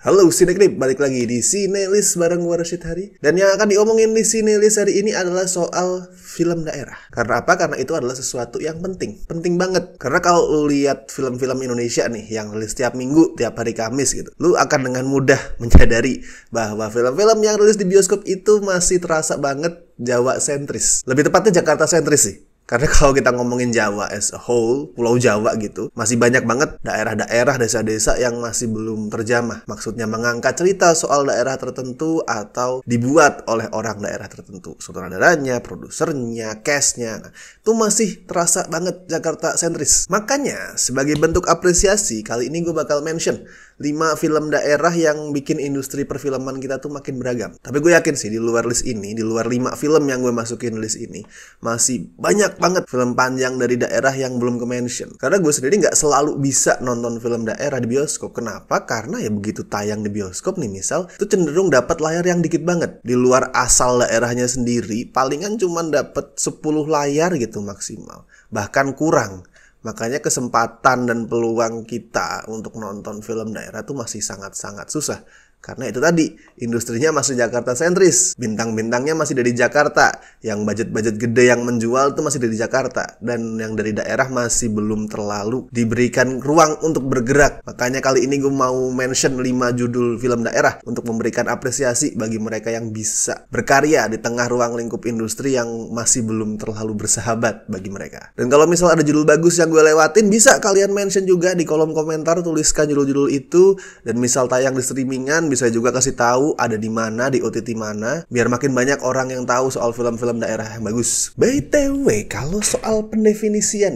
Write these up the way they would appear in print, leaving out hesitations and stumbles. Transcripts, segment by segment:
Halo Sineklip, balik lagi di Sinelist bareng gue Rashid Hari. Dan yang akan diomongin di Sinelist hari ini adalah soal film daerah. Karena apa? Karena itu adalah sesuatu yang penting. Penting banget. Karena kalau lu lihat film-film Indonesia nih yang rilis tiap minggu, tiap hari Kamis gitu, lu akan dengan mudah menyadari bahwa film-film yang rilis di bioskop itu masih terasa banget Jawa sentris. Lebih tepatnya Jakarta sentris sih. Karena kalau kita ngomongin Jawa as a whole, Pulau Jawa gitu, masih banyak banget daerah-daerah, desa-desa yang masih belum terjamah. Maksudnya mengangkat cerita soal daerah tertentu atau dibuat oleh orang daerah tertentu. Sutradaranya, produsernya, cast-nya, itu masih terasa banget Jakarta sentris. Makanya, sebagai bentuk apresiasi, kali ini gue bakal mention 5 film daerah yang bikin industri perfilman kita tuh makin beragam. Tapi gue yakin sih di luar list ini, di luar 5 film yang gue masukin list ini, masih banyak banget film panjang dari daerah yang belum ke-mention. Karena gue sendiri nggak selalu bisa nonton film daerah di bioskop. Kenapa? Karena ya begitu tayang di bioskop nih misal, itu cenderung dapat layar yang dikit banget. Di luar asal daerahnya sendiri, palingan cuma dapat 10 layar gitu maksimal. Bahkan kurang. Makanya kesempatan dan peluang kita untuk nonton film daerah tuh masih sangat-sangat susah. Karena itu tadi, industrinya masih Jakarta sentris. Bintang-bintangnya masih dari Jakarta. Yang budget-budget gede yang menjual itu masih dari Jakarta. Dan yang dari daerah masih belum terlalu diberikan ruang untuk bergerak. Makanya kali ini gue mau mention 5 judul film daerah untuk memberikan apresiasi bagi mereka yang bisa berkarya di tengah ruang lingkup industri yang masih belum terlalu bersahabat bagi mereka. Dan kalau misal ada judul bagus yang gue lewatin, bisa kalian mention juga di kolom komentar, tuliskan judul-judul itu. Dan misal tayang di streamingan, bisa juga kasih tahu ada di mana, di OTT mana, biar makin banyak orang yang tahu soal film-film daerah yang bagus. BTW, kalau soal pendefinisian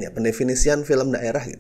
film daerah gitu,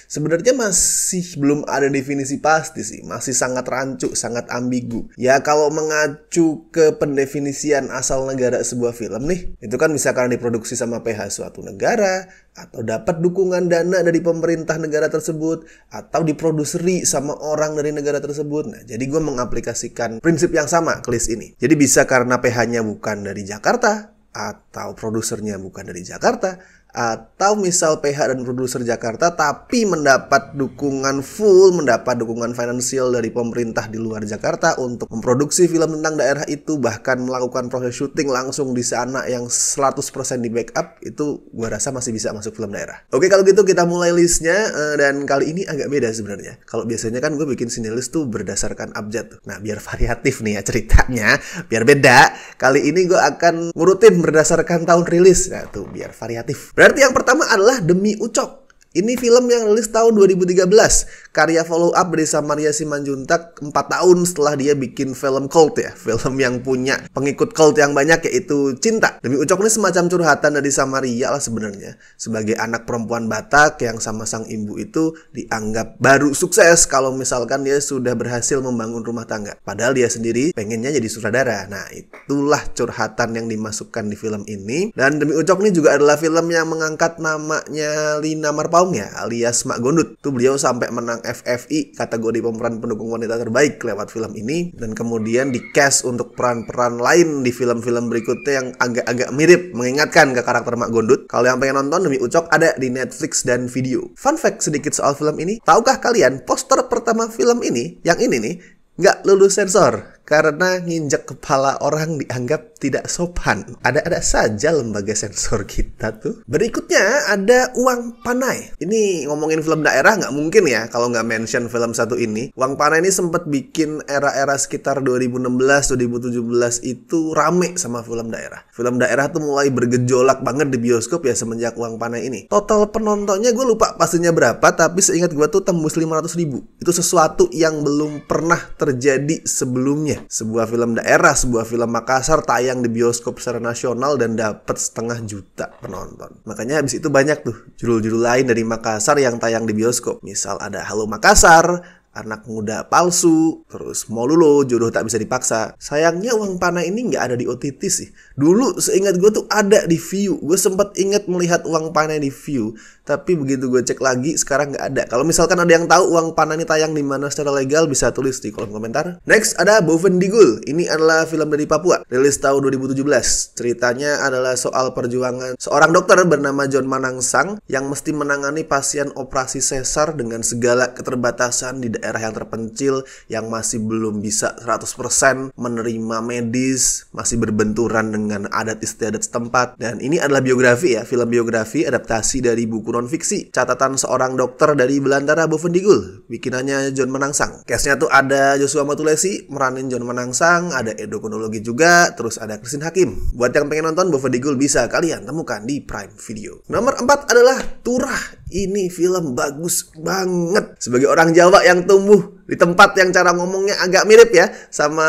sebenarnya masih belum ada definisi pasti sih, masih sangat rancu, sangat ambigu. Ya kalau mengacu ke pendefinisian asal negara sebuah film nih, itu kan bisa karena diproduksi sama PH suatu negara, atau dapat dukungan dana dari pemerintah negara tersebut, atau diproduseri sama orang dari negara tersebut. Nah, jadi gue mengaplikasikan prinsip yang sama ke list ini. Jadi bisa karena PH-nya bukan dari Jakarta, atau produsernya bukan dari Jakarta, atau misal PH dan produser Jakarta tapi mendapat dukungan full, mendapat dukungan finansial dari pemerintah di luar Jakarta untuk memproduksi film tentang daerah itu, bahkan melakukan proses syuting langsung di sana yang 100% di backup. Itu gue rasa masih bisa masuk film daerah. Oke, kalau gitu kita mulai listnya. Dan kali ini agak beda sebenarnya. Kalau biasanya kan gue bikin Sinelist tuh berdasarkan abjad tuh. Nah, biar variatif nih ya ceritanya, biar beda, kali ini gue akan ngurutin berdasarkan tahun rilis. Nah tuh, biar variatif. Berarti yang pertama adalah Demi Ucok. Ini film yang rilis tahun 2013, karya follow up dari Samaria Simanjuntak 4 tahun setelah dia bikin film cult ya, film yang punya pengikut cult yang banyak yaitu Cinta. Demi Ucok ini semacam curhatan dari Samaria lah sebenarnya, sebagai anak perempuan Batak yang sama sang ibu itu dianggap baru sukses kalau misalkan dia sudah berhasil membangun rumah tangga. Padahal dia sendiri pengennya jadi sutradara. Nah, itulah curhatan yang dimasukkan di film ini. Dan Demi Ucok ini juga adalah film yang mengangkat namanya Lina Marpaung ya, alias Mak Gondut. Tuh beliau sampai menang FFI kategori pemeran pendukung wanita terbaik lewat film ini, dan kemudian di cast untuk peran-peran lain di film-film berikutnya yang agak-agak mirip, mengingatkan ke karakter Mak Gondut. Kalau yang pengen nonton Demi Ucok ada di Netflix dan Video. Fun fact sedikit soal film ini, tahukah kalian poster pertama film ini, yang ini nih, nggak lulus sensor karena nginjek kepala orang dianggap tidak sopan. Ada-ada saja lembaga sensor kita tuh. Berikutnya ada Uang Panai. Ini ngomongin film daerah nggak mungkin ya kalau nggak mention film satu ini. Uang Panai ini sempat bikin era-era sekitar 2016-2017 itu rame sama film daerah. Film daerah tuh mulai bergejolak banget di bioskop ya semenjak Uang Panai ini. Total penontonnya gue lupa pastinya berapa, tapi seingat gue tuh tembus 500.000. Itu sesuatu yang belum pernah terjadi sebelumnya. Sebuah film daerah, sebuah film Makassar tayang di bioskop secara nasional dan dapat 500.000 penonton. Makanya habis itu banyak tuh judul-judul lain dari Makassar yang tayang di bioskop. Misal ada Halo Makassar, Anak Muda Palsu, terus Molulo, Jodoh Tak Bisa Dipaksa. Sayangnya Uang Panai ini nggak ada di OTT sih. Dulu seingat gue tuh ada di View. Gue sempat ingat melihat Uang Panai di View, tapi begitu gue cek lagi sekarang nggak ada. Kalau misalkan ada yang tahu Uang Panai ini tayang di mana secara legal, bisa tulis di kolom komentar. Next ada Bovendigul. Ini adalah film dari Papua, rilis tahun 2017. Ceritanya adalah soal perjuangan seorang dokter bernama John Manangsang yang mesti menangani pasien operasi sesar dengan segala keterbatasan di daerah yang terpencil yang masih belum bisa 100% menerima medis, masih berbenturan dengan adat istiadat setempat. Dan ini adalah biografi ya, film biografi adaptasi dari buku non-fiksi catatan seorang dokter dari Belantara Bovendigul, bikinannya John Menangsang. Case-nya tuh ada Joshua Motulesi meranin John Menangsang, ada Edo Konologi juga, terus ada Christine Hakim. Buat yang pengen nonton Bovendigul bisa kalian temukan di Prime Video. Nomor 4 adalah Turah. Ini film bagus banget. Sebagai orang Jawa yang tumbuh di tempat yang cara ngomongnya agak mirip ya sama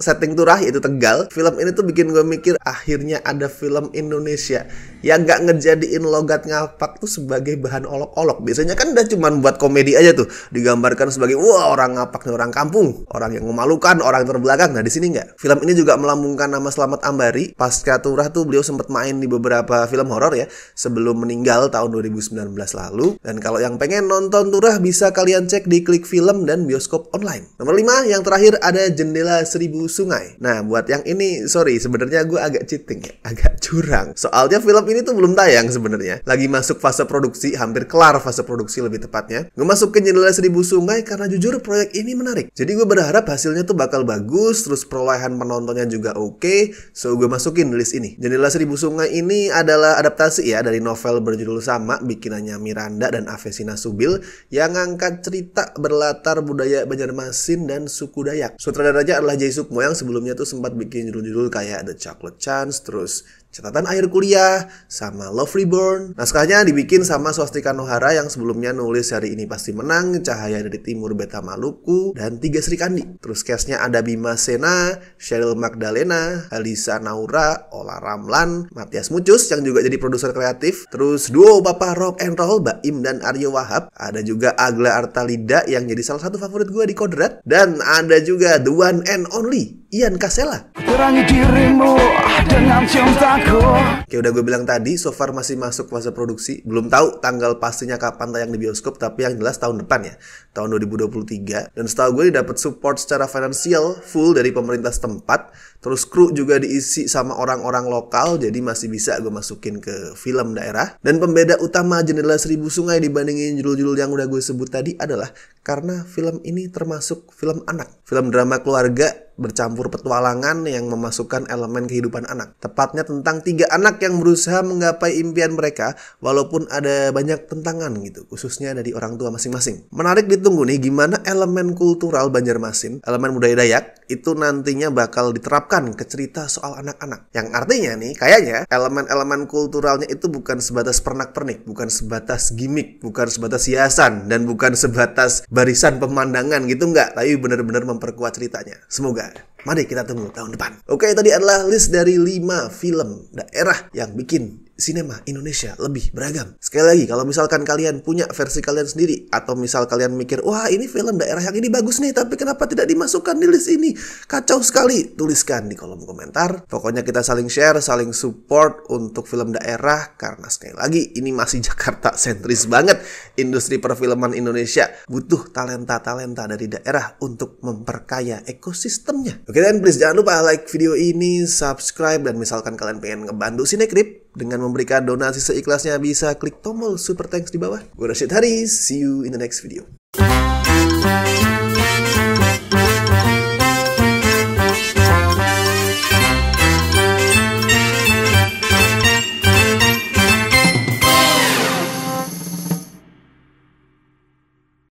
setting Turah, yaitu Tegal, film ini tuh bikin gue mikir akhirnya ada film Indonesia yang gak ngejadiin logat ngapak tuh sebagai bahan olok-olok. Biasanya kan udah cuman buat komedi aja tuh, digambarkan sebagai wah orang ngapak nih orang kampung, orang yang memalukan, orang terbelakang. Nah di sini nggak. Film ini juga melambungkan nama Slamet Ambari. Pasca Turah tuh beliau sempat main di beberapa film horor ya sebelum meninggal tahun 2019 lalu. Dan kalau yang pengen nonton Turah bisa kalian cek di Klik Film dan bioskop online. Nomor 5 yang terakhir ada Jendela Seribu Sungai. Nah buat yang ini sorry sebenarnya gue agak cheating ya, agak curang. Soalnya film ini tuh belum tayang sebenarnya. Lagi masuk fase produksi, hampir kelar fase produksi lebih tepatnya. Gue masuk ke Jendela Seribu Sungai karena jujur proyek ini menarik. Jadi gue berharap hasilnya tuh bakal bagus, terus perolehan penontonnya juga oke. So gue masukin list ini. Jendela Seribu Sungai ini adalah adaptasi ya dari novel berjudul sama bikinannya Miranda dan Avesina Subil yang ngangkat cerita berlatar budaya Banjarmasin dan suku Dayak. Sutradaranya adalah Jay Sukmo yang sebelumnya tuh sempat bikin judul-judul kayak The Chocolate Chance, terus Catatan Akhir Kuliah, sama Love Reborn. Naskahnya dibikin sama Swastika Nohara yang sebelumnya nulis Hari Ini Pasti Menang, Cahaya dari Timur Beta Maluku, dan Tiga Sri Kandi. Terus cast-nya ada Bima Sena, Cheryl Magdalena, Halisa Naura, Ola Ramlan, Matias Mucus yang juga jadi produser kreatif. Terus duo Bapak Rock and Roll, Baim dan Aryo Wahab. Ada juga Agla Artalida yang jadi salah satu favorit gue di Kodrat. Dan ada juga the one and only Ian Kasela. Terangi dirimu dengan cintaku. Kayak udah gue bilang tadi, so far masih masuk fase produksi. Belum tahu tanggal pastinya kapan tayang di bioskop, tapi yang jelas tahun depan ya, tahun 2023. Dan setahu gue dapat support secara finansial full dari pemerintah setempat. Terus kru juga diisi sama orang-orang lokal, jadi masih bisa gue masukin ke film daerah. Dan pembeda utama Jendela Seribu Sungai dibandingin judul-judul yang udah gue sebut tadi adalah karena film ini termasuk film anak. Film drama keluarga bercampur petualangan yang memasukkan elemen kehidupan anak. Tepatnya tentang 3 anak yang berusaha menggapai impian mereka walaupun ada banyak tentangan gitu, khususnya dari orang tua masing-masing. Menarik ditunggu nih gimana elemen kultural Banjarmasin, elemen budaya Dayak itu nantinya bakal diterapkan ke cerita soal anak-anak. Yang artinya nih kayaknya elemen-elemen kulturalnya itu bukan sebatas pernak-pernik, bukan sebatas gimmick, bukan sebatas hiasan, dan bukan sebatas barisan pemandangan gitu enggak, tapi benar-benar memperkuat ceritanya. Semoga. Mari kita tunggu tahun depan. Oke, tadi adalah list dari 5 film daerah yang bikin sinema Indonesia lebih beragam. Sekali lagi, kalau misalkan kalian punya versi kalian sendiri, atau misal kalian mikir, wah ini film daerah yang ini bagus nih, tapi kenapa tidak dimasukkan di list ini? Kacau sekali. Tuliskan di kolom komentar. Pokoknya kita saling share, saling support untuk film daerah, karena sekali lagi, ini masih Jakarta sentris banget. Industri perfilman Indonesia butuh talenta-talenta dari daerah untuk memperkaya ekosistemnya. Oke, dan please jangan lupa like video ini, subscribe, dan misalkan kalian pengen ngebantu Sinekrip dengan memberikan donasi seikhlasnya bisa klik tombol super thanks di bawah. Gue Rashid Haris, see you in the next video.